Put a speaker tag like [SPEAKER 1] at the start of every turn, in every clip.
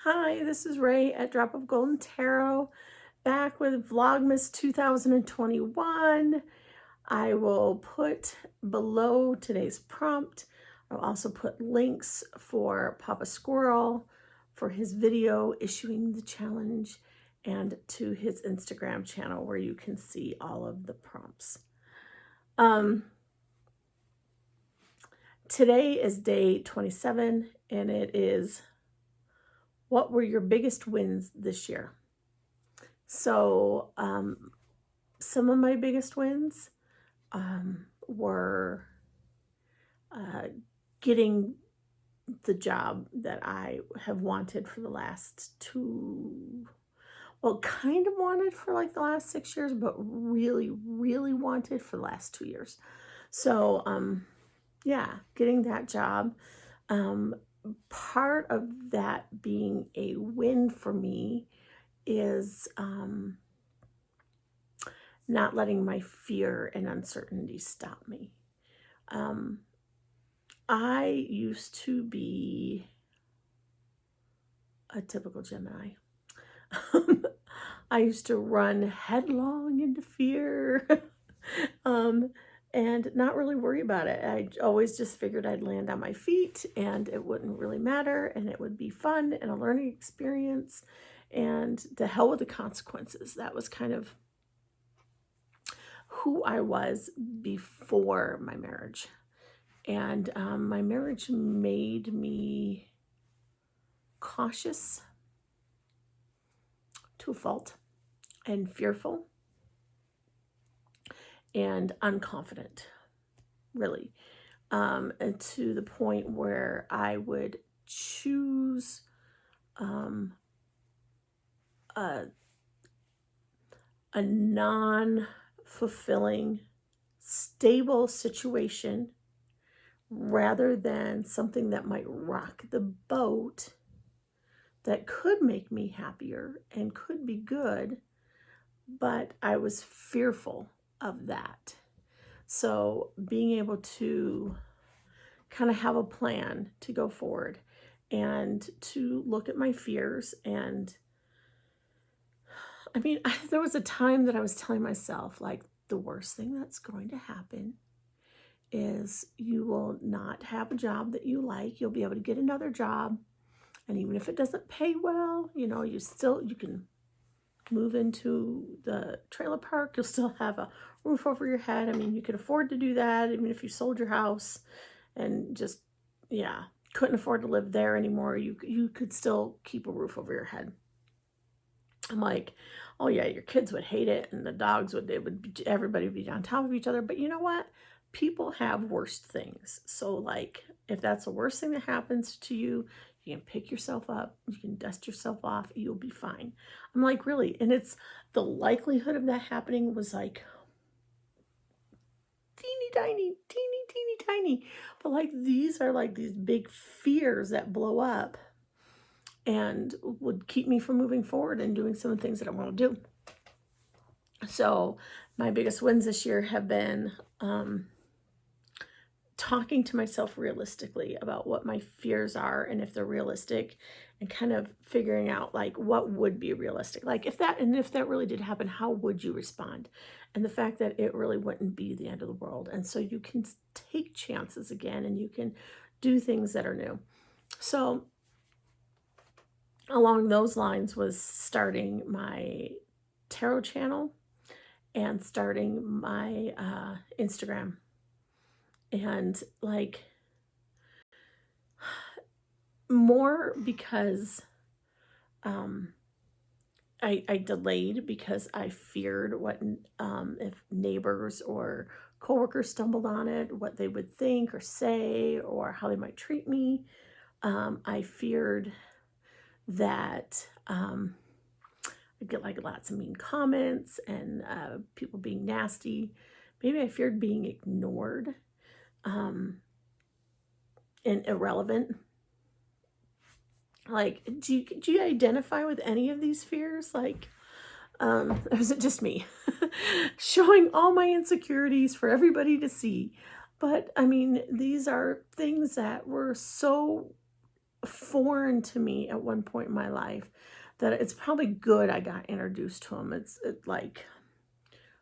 [SPEAKER 1] Hi, this is Ray at Drop of Golden Tarot, back with Vlogmas 2021. I will put below today's prompt. I'll also put links for Papa Squirrel for his video issuing the challenge and to his Instagram channel where you can see all of the prompts. Today is day 27 and it is what were your biggest wins this year? So some of my biggest wins were getting the job that I have wanted for the last kind of wanted for like the last 6 years, but really, really wanted for the last 2 years. So yeah, getting that job. Part of that being a win for me is not letting my fear and uncertainty stop me. I used to be a typical Gemini. I used to run headlong into fear and not really worry about it. I always just figured I'd land on my feet and it wouldn't really matter and it would be fun and a learning experience, and to hell with the consequences. That was kind of who I was before my marriage. And my marriage made me cautious to a fault and fearful and unconfident, really, and to the point where I would choose a non-fulfilling, stable situation rather than something that might rock the boat that could make me happier and could be good, but I was fearful of that. So being able to kind of have a plan to go forward and to look at my fears. And I mean, there was a time that I was telling myself, like, the worst thing that's going to happen is you will not have a job that you like. You'll be able to get another job. And even if it doesn't pay well, you can move into the trailer park. You'll still have a roof over your head. I mean, you could afford to do that even if you sold your house and just, couldn't afford to live there anymore. You could still keep a roof over your head. I'm like, oh yeah, your kids would hate it and the dogs everybody would be on top of each other. But you know what? People have worse things. So like, if that's the worst thing that happens to you, you can pick yourself up, you can dust yourself off, you'll be fine. I'm like, really? And it's the likelihood of that happening was like teeny tiny. But like, these are like these big fears that blow up and would keep me from moving forward and doing some of the things that I want to do. So my biggest wins this year have been talking to myself realistically about what my fears are and if they're realistic, and kind of figuring out like what would be realistic. Like if that really did happen, how would you respond? And the fact that it really wouldn't be the end of the world. And so you can take chances again and you can do things that are new. So along those lines was starting my tarot channel and starting my Instagram. And like, more because I delayed because I feared what if neighbors or coworkers stumbled on it, what they would think or say, or how they might treat me. I feared that I'd get like lots of mean comments and people being nasty. Maybe I feared being ignored and irrelevant. Like, do you identify with any of these fears? Like, or is it just me showing all my insecurities for everybody to see? But I mean, these are things that were so foreign to me at one point in my life that it's probably good I got introduced to them. Like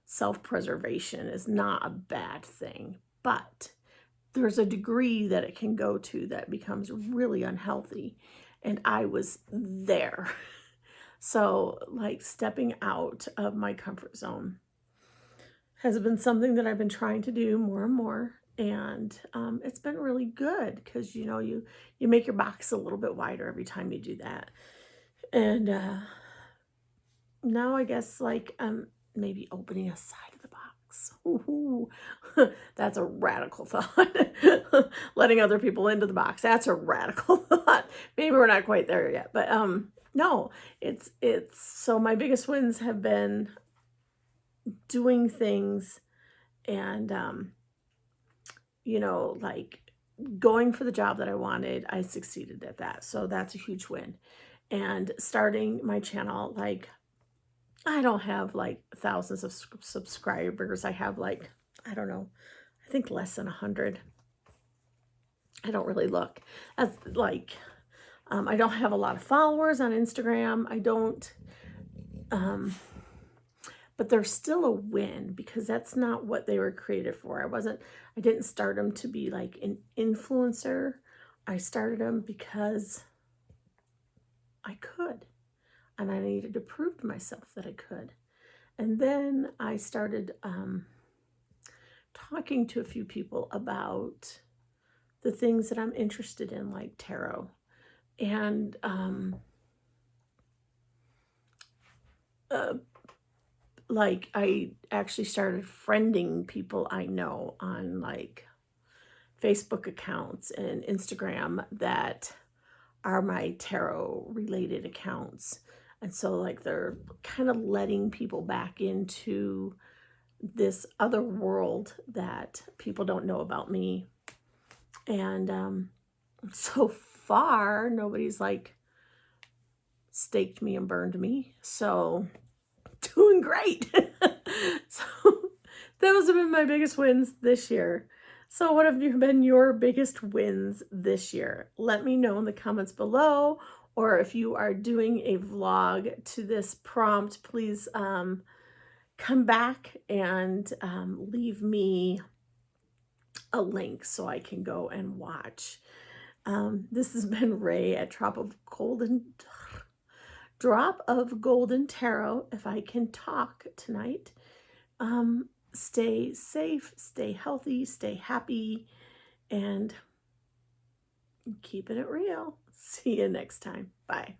[SPEAKER 1] self-preservation is not a bad thing, but there's a degree that it can go to that becomes really unhealthy. And I was there. So, like, stepping out of my comfort zone has been something that I've been trying to do more and more. And it's been really good because, you know, you make your box a little bit wider every time you do that. And now I guess, like, maybe opening a side of the box. Ooh, that's a radical thought. Letting other people into the box. That's a radical thought. Maybe we're not quite there yet, but no, it's so my biggest wins have been doing things and you know, like going for the job that I wanted. I succeeded at that. So that's a huge win. And starting my channel, like I don't have like thousands of subscribers. I have like, I don't know, I think less than 100. I don't really look. That's like, I don't have a lot of followers on Instagram. I don't, but they're still a win because that's not what they were created for. I didn't start them to be like an influencer. I started them because I could. And I needed to prove to myself that I could. And then I started talking to a few people about the things that I'm interested in, like tarot. And like I actually started friending people I know on like Facebook accounts and Instagram that are my tarot related accounts. And so like they're kind of letting people back into this other world that people don't know about me. And so far, nobody's like staked me and burned me. So doing great. So those have been my biggest wins this year. So what have been your biggest wins this year? Let me know in the comments below, or if you are doing a vlog to this prompt, please come back and leave me a link so I can go and watch. This has been Ray at Drop of Golden Tarot. If I can talk tonight. Stay safe, stay healthy, stay happy, and keeping it real. See you next time. Bye.